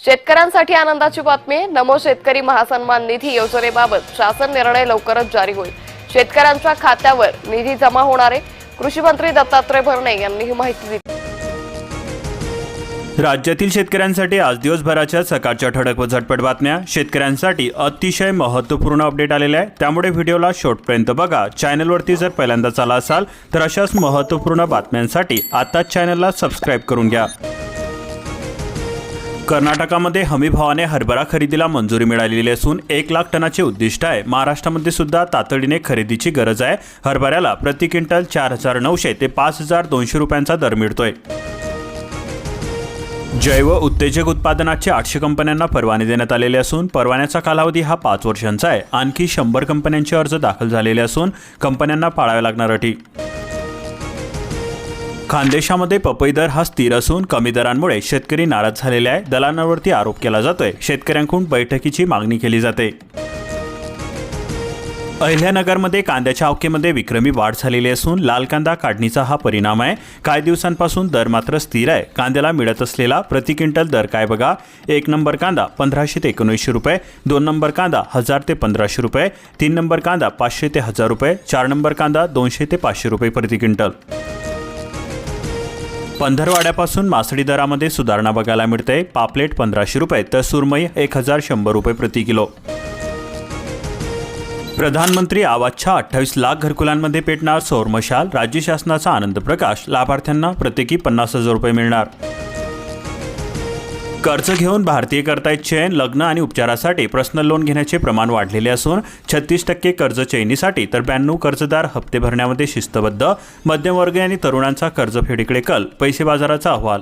शेतकऱ्यांसाठी आनंदाची बातमी. नमो शेतकरी महासन्मान निधी योजनेबाबत शासन निर्णय लवकरच जारी होईल. शेतकऱ्यांच्या खात्यावर निधी जमा होणार आहे. कृषी मंत्री दत्तात्रय भरणे यांनी ही माहिती दिली. राज्यातील शेतकऱ्यांसाठी आज दिवसभराच्या सकाळच्या ठळक व झटपट बातम्या. शेतकऱ्यांसाठी अतिशय महत्त्वपूर्ण अपडेट आलेले आहे, त्यामुळे व्हिडिओला शेवटपर्यंत बघा. चॅनलवरती जर पहिल्यांदाच आला असाल तर अशाच महत्त्वपूर्ण बातम्यांसाठी आताच चॅनलला सबस्क्राईब करून घ्या. कर्नाटकामध्ये हमीभावाने हरभरा खरेदीला मंजुरी मिळालेली असून 1 लाख टनाचे उद्दिष्ट आहे. महाराष्ट्रामध्ये सुद्धा तातडीने खरेदीची गरज आहे. हरभऱ्याला प्रति क्विंटल 4,900 ते 5,200 रुपयांचा दर मिळतोय. जैव उत्तेजक उत्पादनाचे 800 कंपन्यांना परवाने देण्यात आलेले असून परवान्याचा कालावधी हा 5 वर्षांचा आहे. आणखी 100 कंपन्यांचे अर्ज दाखल झालेले असून कंपन्यांना पाळाव्या लागणार अटी. खानदेशामध्ये पपई दर हा स्थिर असून कमी दरांमुळे शेतकरी नाराज झालेले आहे. दलालांवरती आरोप केला जातोय. शेतकऱ्यांकडून बैठकीची मागणी केली जाते. अहिल्यानगरमध्ये कांद्याच्या आवकेमध्ये विक्रमी वाढ झालेली असून लाल कांदा काढणीचा हा परिणाम आहे. काही दिवसांपासून दर मात्र स्थिर आहे. कांद्याला मिळत असलेला प्रति क्विंटल दर काय बघा. 1 नंबर कांदा 1,500 ते 1,900 रुपये, 2 नंबर कांदा 1,000 ते 1,500 रुपये, 3 नंबर कांदा 500 ते 1,000 रुपये, 4 नंबर कांदा 200 ते 500 रुपये प्रति क्विंटल. पंधरवाड्यापासून मासळी दरामध्ये सुधारणा बघायला मिळते. पापलेट 1,500 रुपये तर सुरमई 1,100 रुपये प्रति किलो. प्रधानमंत्री आवाजच्या 28 लाख घरकुलांमध्ये पेटणार सौर मशाल. राज्य शासनाचा आनंद प्रकाश. लाभार्थ्यांना प्रत्येकी 50,000 रुपये मिळणार. कर्ज घेऊन भारतीय करतायत चयन. लग्न आणि उपचारासाठी पर्सनल लोन घेण्याचे प्रमाण वाढलेले असून 36% कर्ज चैनीसाठी तर 92 कर्जदार हप्ते भरण्यामध्ये शिस्तबद्ध. मध्यमवर्गीय आणि तरुणांचा कर्जफेडीकडे कल. पैसे बाजाराचा अहवाल.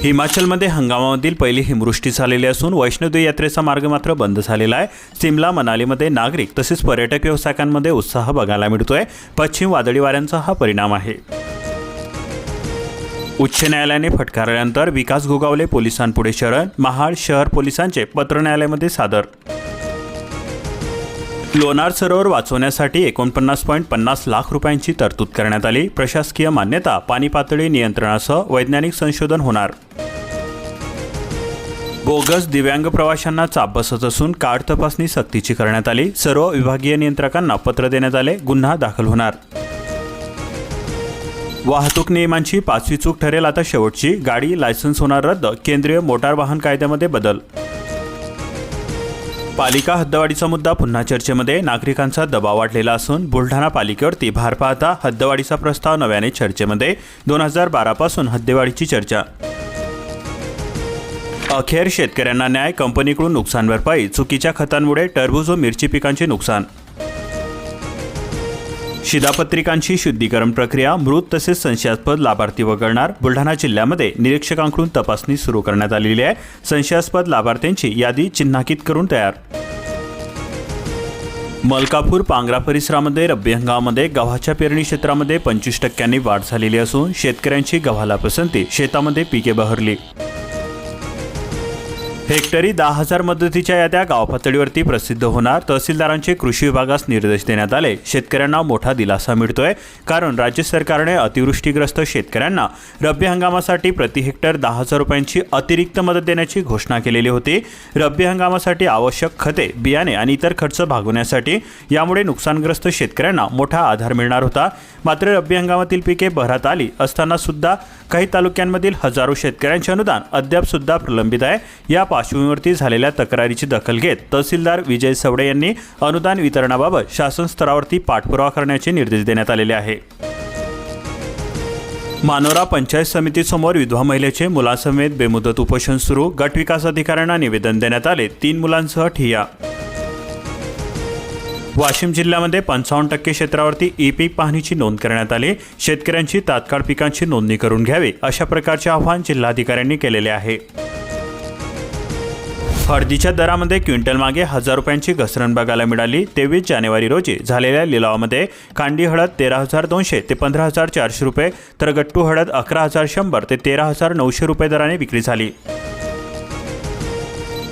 हिमाचलमध्ये हंगामामधील पहिली हिमवृष्टी झालेली असून वैष्णोदेवी यात्रेचा मार्ग मात्र बंद झालेला आहे. सिमला मनालीमध्ये नागरिक तसेच पर्यटक व्यावसायिकांमध्ये उत्साह बघायला मिळतोय. पश्चिम वादळी वाऱ्यांचा हा परिणाम आहे. उच्च न्यायालयाने फटकारल्यानंतर विकास गोगावले पोलिसांपुढे शरण. महाड शहर पोलिसांचे पत्र न्यायालयामध्ये सादर. लोणार सरोवर वाचवण्यासाठी 49.50 लाख रुपयांची तरतूद करण्यात आली. प्रशासकीय मान्यता. पाणी पातळी नियंत्रणासह वैज्ञानिक संशोधन होणार. बोगस दिव्यांग प्रवाशांना चाप बसत असून कार्ड तपासणी सक्तीची करण्यात आली. सर्व विभागीय नियंत्रकांना पत्र देण्यात आले. गुन्हा दाखल होणार. वाहतूक नियमांची 5वी चूक ठरेल आता शेवटची. गाडी लायसन्स होणार रद्द. केंद्रीय मोटार वाहन कायद्यामध्ये बदल. पालिका हद्दवाढीचा मुद्दा पुन्हा चर्चेमध्ये. नागरिकांचा दबाव वाढलेला असून बुलढाणा पालिकेवरती भार पाहता हद्दवाढीचा प्रस्ताव नव्याने चर्चेमध्ये. 2012 पासून हद्दवाढीची चर्चा. अखेर शेतकऱ्यांना न्याय. कंपनीकडून नुकसान भरपाई. चुकीच्या खतांमुळे टरबूज व मिरची पिकांचे नुकसान. शिधापत्रिकांची शुद्धीकरण प्रक्रिया. मृत तसेच संशयास्पद लाभार्थी वगळणार. बुलढाणा जिल्ह्यामध्ये निरीक्षकांकडून तपासणी सुरू करण्यात आलेली आहे. संशयास्पद लाभार्थ्यांची यादी चिन्हांकित करून तयार. मलकापूर पांगरा परिसरामध्ये रब्बी हंगामामध्ये गव्हाच्या पेरणी क्षेत्रामध्ये 25% वाढ झालेली असून शेतकऱ्यांची गव्हाला पसंती. शेतामध्ये पिके बहरली. हेक्टरी 10,000 मदतीच्या याद्या गावपातळीवरती प्रसिद्ध होणार. तहसीलदारांचे कृषी विभागास निर्देश देण्यात आले. शेतकऱ्यांना मोठा दिलासा मिळतोय, कारण राज्य सरकारने अतिवृष्टीग्रस्त शेतकऱ्यांना रब्बी हंगामासाठी प्रति हेक्टर 10,000 रुपयांची अतिरिक्त मदत देण्याची घोषणा केलेली होती. रब्बी हंगामासाठी आवश्यक खते, बियाणे आणि इतर खर्च भागवण्यासाठी यामुळे नुकसानग्रस्त शेतकऱ्यांना मोठा आधार मिळणार होता. मात्र रब्बी हंगामातील पिके बहरात आली असताना सुद्धा काही तालुक्यांमधील हजारो शेतकऱ्यांचे अनुदान अद्याप सुद्धा प्रलंबित आहे. या पार्श्वभूमीवरती झालेल्या तक्रारीची दखल घेत तहसीलदार विजय सवडे यांनी अनुदान वितरणाबाबत शासन स्तरावरती पाठपुरावा करण्याचे निर्देश देण्यात आलेले आहे. मानोरा पंचायत समितीसमोर विधवा महिलेचे मुलांसमेत बेमुदत उपोषण सुरू. गट विकास अधिकाऱ्यांना निवेदन देण्यात आले. 3 मुलांसह ठिय्या. वाशिम जिल्ह्यामध्ये 55% क्षेत्रावरती ई-पीक पाहणीची नोंद करण्यात आली. शेतकऱ्यांची तात्काळ पिकांची नोंदणी करून घ्यावी अशा प्रकारचे आवाहन जिल्हाधिकाऱ्यांनी केलेले आहे. हळदीच्या दरामध्ये क्विंटल मागे 1,000 रुपयांची घसरण बघायला मिळाली. 23 जानेवारी रोजी झालेल्या लिलावामध्ये कांडी हळद 13,200 ते 15,400 रुपये तर गट्टू हळद 11,100 ते 13,900 रुपये दराने विक्री झाली.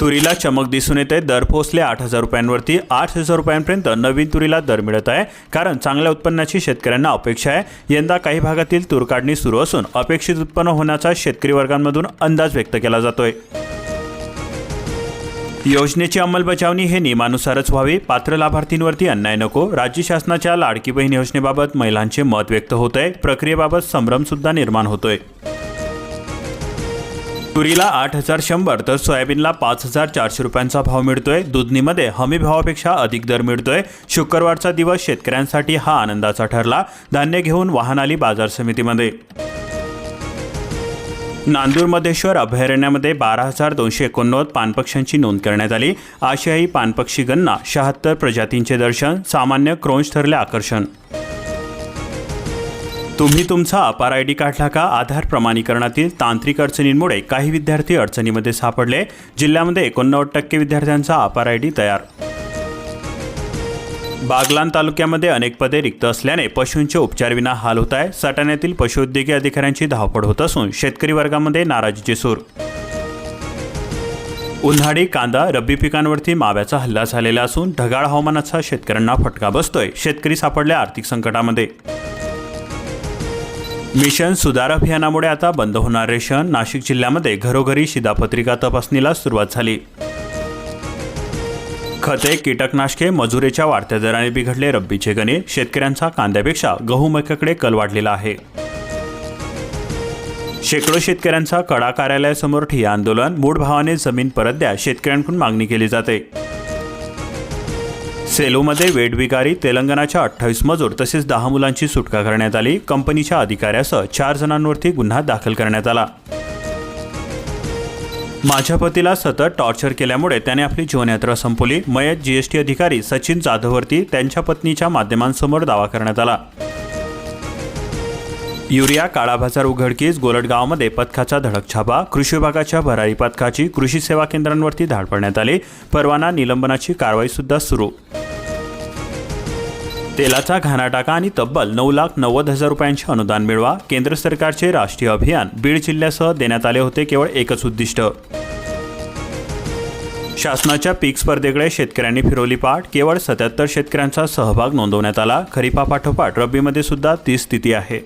तुरीला चमक दिसून येते. दर पोहोचले 8,000 रुपयांवरती. 8,000 रुपयांपर्यंत नवीन तुरीला दर मिळत आहे, कारण चांगल्या उत्पन्नाची शेतकऱ्यांना अपेक्षा आहे. यंदा काही भागातील तूर काढणी सुरू असून अपेक्षित उत्पन्न होण्याचा शेतकरी वर्गांमधून अंदाज व्यक्त केला जातोय. योजनेची अंमलबजावणी हे नियमानुसारच व्हावी. पात्र लाभार्थींवरती अन्याय नको. राज्य शासनाच्या लाडकी बहीण योजनेबाबत महिलांचे मत व्यक्त होत आहे. प्रक्रियेबाबत संभ्रम सुद्धा निर्माण होतोय. तुरीला 8,100 तर सोयाबीनला 5,400 रुपयांचा भाव मिळतोय. दुधनीमध्ये हमी भावापेक्षा अधिक दर मिळतोय. शुक्रवारचा दिवस शेतकऱ्यांसाठी हा आनंदाचा ठरला. धान्य घेऊन वाहन आली बाजार समितीमध्ये. नांदूर मधेश्वर अभयारण्यामध्ये 12,289 पाणपक्ष्यांची नोंद करण्यात आली. आशियाई पाणपक्षी गणना, 76 प्रजातींचे दर्शन, सामान्य क्रोंच ठरले आकर्षण. तुम्ही तुमचा अपार आयडी काढला का? आधार प्रमाणीकरणातील तांत्रिक अडचणींमुळे काही विद्यार्थी अडचणीमध्ये सापडले. जिल्ह्यामध्ये 89% विद्यार्थ्यांचा अपार आयडी तयार. बागलाण तालुक्यामध्ये अनेक पदे रिक्त असल्याने पशूंचे उपचारविना हाल होत आहे. सटाण्यातील पशुवैद्यकीय अधिकाऱ्यांची धावपळ होत असून शेतकरी वर्गामध्ये नाराजीचे सूर. उन्हाळी कांदा रब्बी पिकांवरती माव्याचा हल्ला झालेला असून ढगाळ हवामानाचा शेतकऱ्यांना फटका बसतोय. शेतकरी सापडले आर्थिक संकटामध्ये. मिशन सुधार अभियानामुळे आता बंद होणार रेशन. नाशिक जिल्ह्यामध्ये घरोघरी शिधापत्रिका तपासणीला सुरुवात झाली. खते, कीटकनाशके, मजुरीच्या वाढत्या दराने बिघडले रब्बीचे गणित. शेतकऱ्यांचा कांद्यापेक्षा गहू मक्याकडे कल वाढलेला आहे. शेकडो शेतकऱ्यांचा कडा कार्यालयासमोर ठिय्या आंदोलन. मूळ भावाने जमीन परत द्या, शेतकऱ्यांकडून मागणी केली जाते. सेलूमध्ये वेठबिगारी. तेलंगणाच्या 28 मजूर तसेच 10 मुलांची सुटका करण्यात आली. कंपनीच्या अधिकाऱ्यासह 4 जणांवरती गुन्हा दाखल करण्यात आला. माझ्या पतीला सतत टॉर्चर केल्यामुळे त्याने आपली जीवनयात्रा संपवली. मयत जीएसटी अधिकारी सचिन जाधववरती त्यांच्या पत्नीच्या माध्यमांसमोर दावा करण्यात आला. युरिया काळा बाजार उघडकीस. गोलटगावमध्ये पथकाचा धडक छापा. कृषी विभागाच्या भरारी पथकाची कृषी सेवा केंद्रांवरती धाड पडण्यात आली. परवाना निलंबनाची कारवाई सुद्धा सुरू. तेलाचा घाणा टाका आणि तब्बल 9,90,000 रुपयांचे अनुदान मिळवा. केंद्र सरकारचे राष्ट्रीय अभियान बीड जिल्ह्यासह देण्यात आले होते. केवळ एकच उद्दिष्ट. शासनाच्या पीक स्पर्धेकडे शेतकऱ्यांनी फिरवली पाठ. केवळ 77 शेतकऱ्यांचा सहभाग नोंदवण्यात आला. खरीपापाठोपाठ रब्बीमध्ये सुद्धा तीच स्थिती आहे.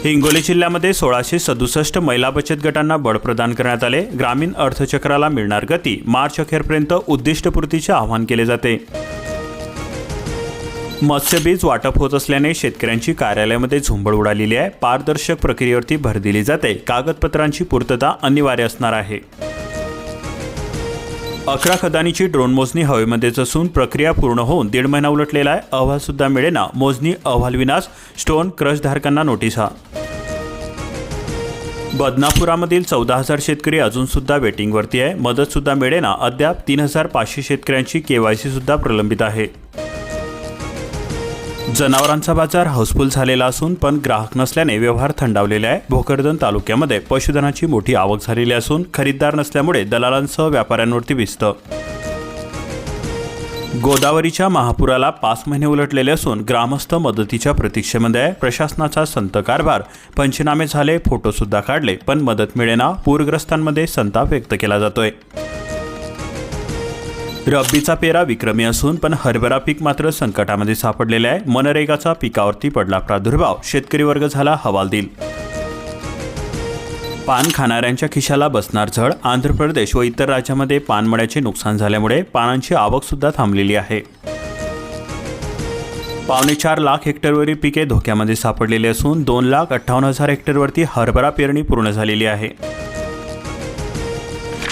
हिंगोली जिल्ह्यामध्ये 1,667 महिला बचत गटांना बळ प्रदान करण्यात आले. ग्रामीण अर्थचक्राला मिळणार गती. मार्च अखेरपर्यंत उद्दिष्टपूर्तीचे आवाहन केले जाते. मत्स्यबीज वाटप होत असल्याने शेतकऱ्यांची कार्यालयामध्ये झुंबड उडालेली आहे. पारदर्शक प्रक्रियेवरती भर दिली जाते. कागदपत्रांची पूर्तता अनिवार्य असणार आहे. 11 खदानीची ड्रोन मोजणी हवेमध्येच असून प्रक्रिया पूर्ण होऊन 1.5 महिना उलटलेला आहे. अहवाल सुद्धा मिळेना. मोजणी अहवाल विनाश. स्टोन क्रश धारकांना नोटिसा. बदनापुरामधील 14,000 शेतकरी अजून सुद्धा वेटिंगवरती आहे. मदत सुद्धा मिळेना. अद्याप 3,500 शेतकऱ्यांची केवायसी सुद्धा प्रलंबित आहे. जनावरांचा बाजार हाऊसफुल झालेला असून पण ग्राहक नसल्याने व्यवहार थंडावलेले आहे. भोकरदन तालुक्यामध्ये पशुधनाची मोठी आवक झालेली असून खरीददार नसल्यामुळे दलालांसह व्यापाऱ्यांवरती भिस्त. गोदावरीच्या महापुराला 5 महिने उलटलेले असून ग्रामस्थ मदतीच्या प्रतीक्षेमध्ये आहे. प्रशासनाचा संत कारभार. पंचनामे झाले, फोटो सुद्धा काढले, पण मदत मिळेना. पूरग्रस्तांमध्ये संताप व्यक्त केला जातोय. रब्बीचा पेरा विक्रमी असून पण हरभरा पीक मात्र संकटामध्ये सापडलेले आहे. मनरेगाचा पिकावरती पडला प्रादुर्भाव. शेतकरी वर्ग झाला हवालदिल. पान खाणाऱ्यांच्या खिशाला बसणार झळ. आंध्र प्रदेश व इतर राज्यामध्ये पानमळ्याचे नुकसान झाल्यामुळे पानांची आवक सुद्धा थांबलेली आहे. 4.25 लाख हेक्टरवरील पिके धोक्यामध्ये सापडलेली असून 2,58,000 हेक्टरवरती हरभरा पेरणी पूर्ण झालेली आहे.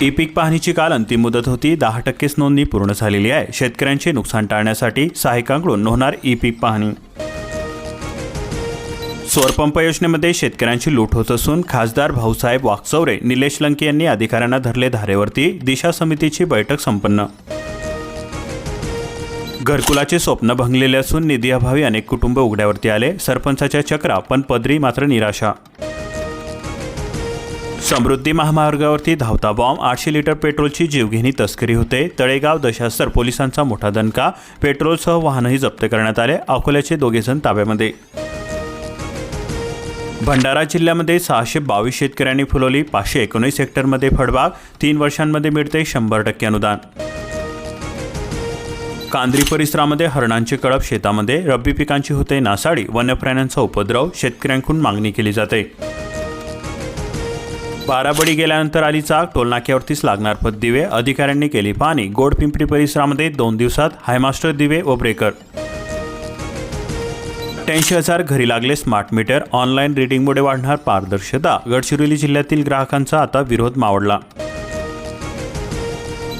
ई पीक पाहणीची काल अंतिम मुदत होती. 10% नोंदणी पूर्ण झालेली आहे. शेतकऱ्यांचे नुकसान टाळण्यासाठी सहाय्यकांकडून होणार ई पीक पाहणी. सौरपंप योजनेमध्ये शेतकऱ्यांची लूट होत असून खासदार भाऊसाहेब वाकचौरे, निलेश लंके यांनी अधिकाऱ्यांना धरले धारेवरती. दिशा समितीची बैठक संपन्न. घरकुलाचे स्वप्न भंगलेले असून निधी अभावी अनेक कुटुंब उघड्यावरती आले. सरपंचाच्या चक्रा पण पदरी मात्र निराशा. समृद्धी महामार्गावरती धावता बॉम्ब. 800 लिटर पेट्रोलची जीवघेणी तस्करी होते. तळेगाव दशास्तर पोलिसांचा मोठा दणका. पेट्रोलसह वाहनही जप्त करण्यात आले. अकोल्याचे 2 जण ताब्यामध्ये. भंडारा जिल्ह्यामध्ये 622 शेतकऱ्यांनी फुलवली 519 हेक्टरमध्ये फळबाग, 3 वर्षांमध्ये मिळते 100% अनुदान. कांद्री परिसरामध्ये हरणांचे कळप शेतामध्ये, रब्बी पिकांची होते नासाडी, वन्यप्राण्यांचा उपद्रव, शेतकऱ्यांकडून मागणी केली जाते. बाराबडी गेल्यानंतर आली चाक, टोलनाक्यावरतीच लागणार पथदिवे, अधिकाऱ्यांनी केली पाहणी. गोडपिंपरी परिसरामध्ये 2 दिवसात हायमास्टर दिवे व ब्रेकर. 88,000 घरी लागले स्मार्ट मीटर, ऑनलाईन रिडिंगमुळे वाढणार पारदर्शकता. गडचिरोली जिल्ह्यातील ग्राहकांचा आता विरोध मावळला.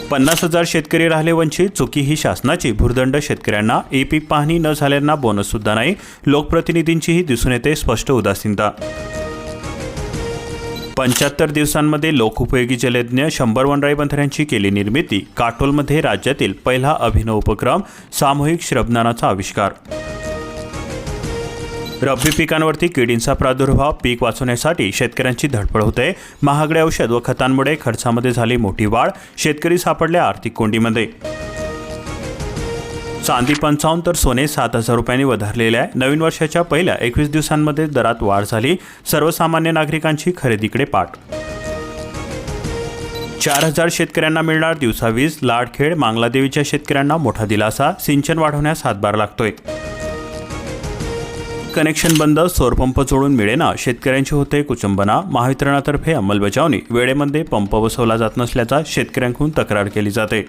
50,000 शेतकरी राहिले वंचित, चुकी ही शासनाची. भुर्दंड शेतकऱ्यांना. ई पीक पाहणी न झाल्यांना बोनस सुद्धा नाही. लोकप्रतिनिधींचीही दिसून येते स्पष्ट उदासीनता. 75 दिवसांमध्ये लोकोपयोगी जलयज्ञ, 100 वनराई बंधाऱ्यांची केली निर्मिती. काटोलमध्ये राज्यातील पहिला अभिनव उपक्रम, सामूहिक श्रमदानाचा आविष्कार. रब्बी पिकांवरती किडींचा प्रादुर्भाव, पीक वाचवण्यासाठी शेतकऱ्यांची धडपड होते. महागडे औषध व खतांमुळे खर्चामध्ये झाली मोठी वाढ, शेतकरी सापडले आर्थिक कोंडीमध्ये. चांदी 55 तर सोने 7,000 रुपयांनी वधारलेल्या. नवीन वर्षाच्या पहिल्या 21 दिवसांमध्ये दरात वाढ झाली. सर्वसामान्य नागरिकांची खरेदीकडे पाठ. 4,000 शेतकऱ्यांना मिळणार दिवसा वीज. लाडखेड मांगलादेवीच्या शेतकऱ्यांना मोठा दिलासा, सिंचन वाढवण्यास हातभार लागतोय. कनेक्शन बंद, सौरपंप जोडून मिळेना, शेतकऱ्यांची होते कुचंबना. महावितरणातर्फे अंमलबजावणी, वेळेमध्ये पंप बसवला जात नसल्याचा शेतकऱ्यांकडून तक्रार केली जाते.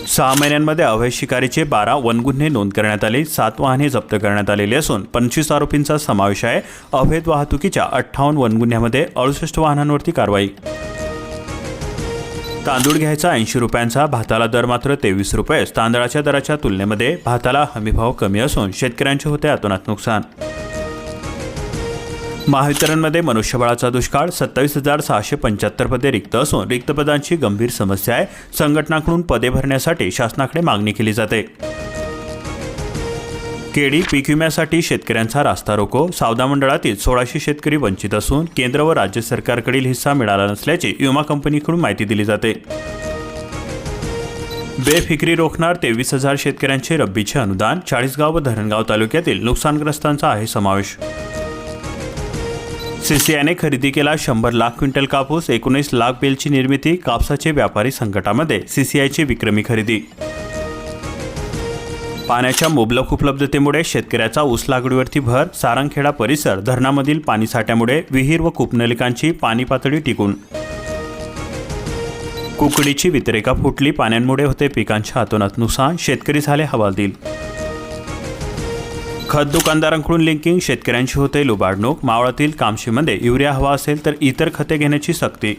6 महिन्यांमध्ये अवैध शिकारीचे 12 वनगुन्हे नोंद करण्यात आले. 7 वाहने जप्त करण्यात आलेली असून 25 आरोपींचा समावेश आहे. अवैध वाहतुकीच्या 58 वनगुन्ह्यामध्ये 68 वाहनांवरती कारवाई. तांदूळ घ्यायचा 80 रुपयांचा, भाताला दर मात्र 23 रुपये. तांदळाच्या दराच्या तुलनेमध्ये भाताला हमीभाव कमी असून शेतकऱ्यांचे होते अतोनात नुकसान. महावितरणमध्ये मनुष्यबळाचा दुष्काळ, 27,675 पदे रिक्त असून रिक्त पदांची गंभीर समस्या आहे. संघटनांकडून पदे भरण्यासाठी शासनाकडे मागणी केली जाते. केडी पीक विम्यासाठी शेतकऱ्यांचा रास्ता रोको. सावदा मंडळातील 1600 शेतकरी वंचित असून केंद्र व राज्य सरकारकडील हिस्सा मिळाला नसल्याची विमा कंपनीकडून माहिती दिली जाते. बेफिक्री रोखणार 23,000 शेतकऱ्यांचे रब्बीचे अनुदान. 40गाव व धरणगाव तालुक्यातील नुकसानग्रस्तांचा आहे समावेश. सीसीआयने खरेदी केला 100 लाख क्विंटल कापूस, 19 लाख बेलची निर्मिती. कापसाचे व्यापारी संकटामध्ये, सीसीआयची विक्रमी खरेदी. पाण्याच्या मुबलक उपलब्धतेमुळे शेतकऱ्याचा ऊस लागवडीवरती भर. सारंगखेडा परिसर धरणामधील पाणीसाठ्यामुळे विहीर व कूपनलिकांची पाणी पातळी टिकून. कुकडीची वितरिका फुटली, पाण्यांमुळे होते पिकांच्या अतोनात नुकसान, शेतकरी झाले हवालदिल. खत दुकानदारांकडून लिंकिंग, शेतकऱ्यांची होते लुबाडणूक. मावळातील कामशीमध्ये युरिया हवा असेल तर इतर खते घेण्याची सक्ती.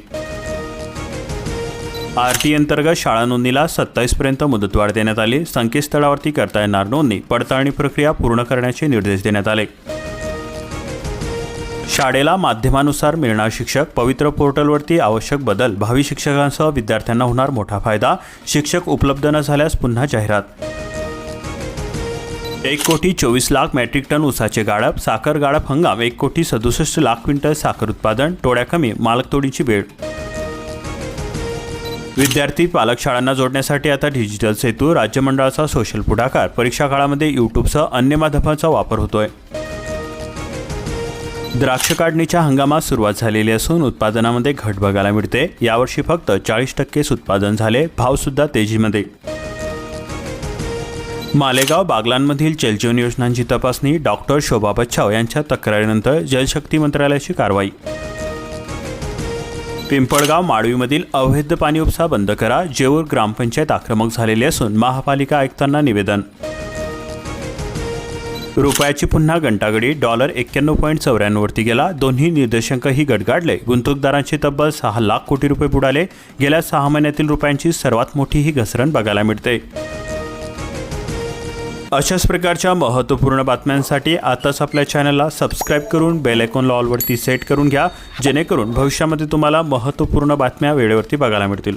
आरटी अंतर्गत शाळा नोंदणीला 27 पर्यंत मुदतवाढ देण्यात आली. संकेतस्थळावरती करता येणार नोंदणी, पडताळणी प्रक्रिया पूर्ण करण्याचे निर्देश देण्यात आले. शाळेला माध्यमानुसार मिळणार शिक्षक, पवित्र पोर्टलवरती आवश्यक बदल. भावी शिक्षकांसह विद्यार्थ्यांना होणार मोठा फायदा. शिक्षक उपलब्ध न झाल्यास पुन्हा जाहिरात. 1,24,00,000 मेट्रिक टन ऊसाचे गाळप. साखर गाळप हंगाम 1,67,00,000 क्विंटल साखर उत्पादन. टोळ्या कमी, मालकतोडीची वेळ. विद्यार्थी पालक शाळांना जोडण्यासाठी आता डिजिटल सेतू. राज्य मंडळाचा सोशल पुढाकार. परीक्षा काळामध्ये यूट्यूबसह अन्य माध्यमांचा वापर होतोय. द्राक्ष काढणीच्या हंगामात सुरुवात झालेली असून उत्पादनामध्ये घट बघायला मिळते. यावर्षी फक्त 40% उत्पादन झाले. भाव सुद्धा तेजीमध्ये. मालेगाव बागलांमधील जलजीवन योजनांची तपासणी. डॉक्टर शोभा बच्छाव यांच्या तक्रारीनंतर जलशक्ती मंत्रालयाची कारवाई. पिंपळगाव माडवीमधील अवैध पाणी उपसा बंद करा. जेऊर ग्रामपंचायत आक्रमक झालेली असून महापालिका आयुक्तांना निवेदन. रुपयाची पुन्हा घंटागडी. डॉलर 91.94 वरती गेला. दोन्ही निर्देशांकही गडगाडले. गुंतवणूकदारांचे तब्बल 6 लाख कोटी रुपये बुडाले. गेल्या 6 महिन्यातील रुपयांची सर्वात मोठी ही घसरण बघायला मिळते. अशाच प्रकारच्या महत्त्वपूर्ण बातम्यांसाठी आताच आपल्या चॅनलला सबस्क्राईब करून बेल आयकॉनला ऑलवरती सेट करून घ्या, जेणेकरून भविष्यामध्ये तुम्हाला महत्त्वपूर्ण बातम्या वेळेवरती बघायला मिळतील.